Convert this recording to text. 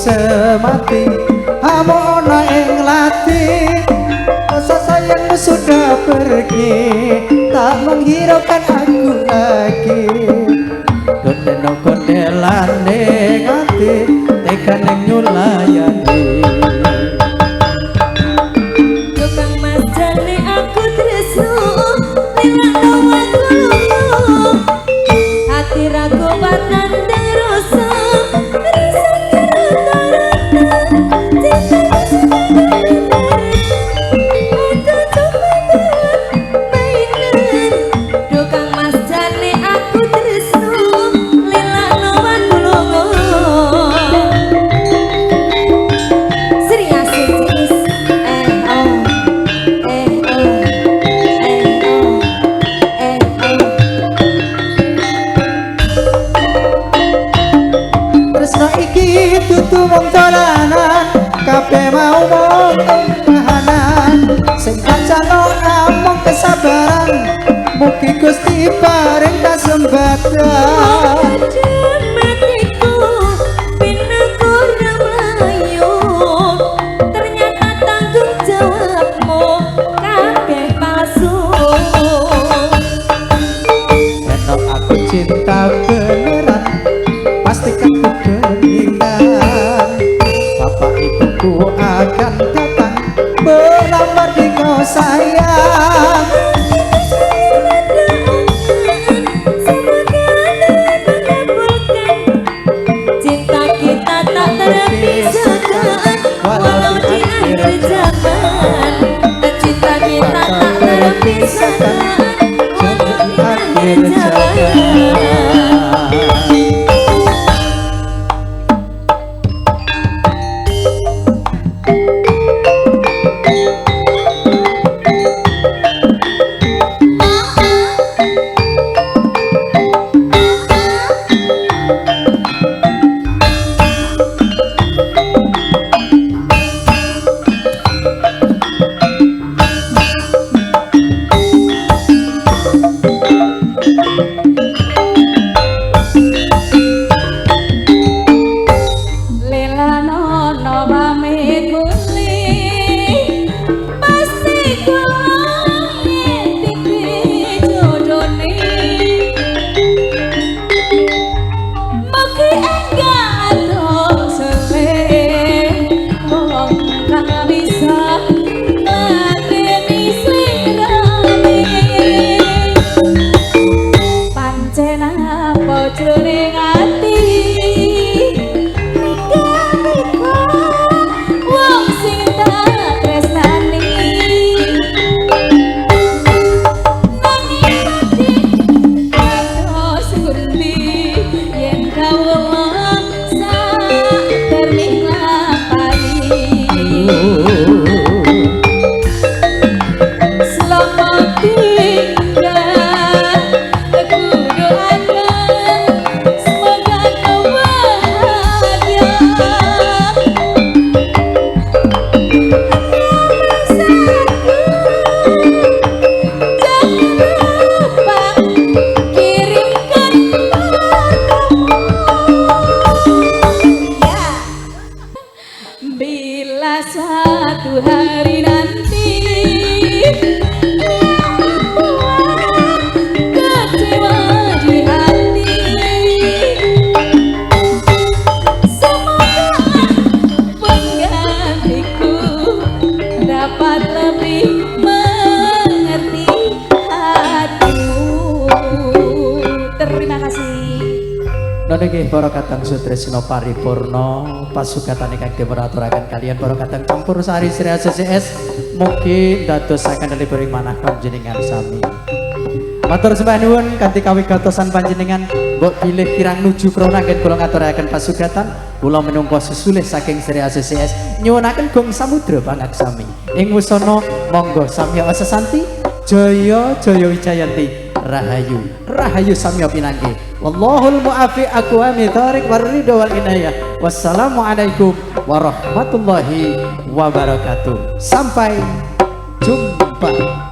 semati hamono ing lati rasa sayangmu sudah pergi tak menghiraukan aku lagi kondeno kondelane ngati tekan ning nyulayani tukang mas jane aku tresno lila aku lungo hati ragu batan rasa tutu wong dolanan kabeh mau mung kahanan sing kacano namung kesabaran mugi Gusti paring kasembatan matiku pinaku ramayu ternyata tanggung jawabmu kabeh palsu enok aku cinta beneran pasti kamu ibuku akan datang melamar di kau sayang cinta kita tak terpisahkan walau di akhir zaman cinta kita tak terpisahkan walau di akhir zaman Nggih para kadang sutresna paripurna pasugatan ingkang dipunaturaken kalian para kadang campur sari Sri ACCS mugi dadosaken leluhuring manah panjenengan sami. Matur sembah nuwun kanthi kawigatosan panjenengan mbok bilih kirang nuju krana anggen kula ngaturaken pasugatan kula menungso sesulih saking Sri ACCS nyuwunaken gong samudra pangaksami ing wusana monggo samya sesanti jaya jaya wijayanti rahayu rahayu samya pinanggih wallahul mu'afi aqwami thariq warridha wal inayah wassalamualaikum warahmatullahi wabarakatuh sampai jumpa.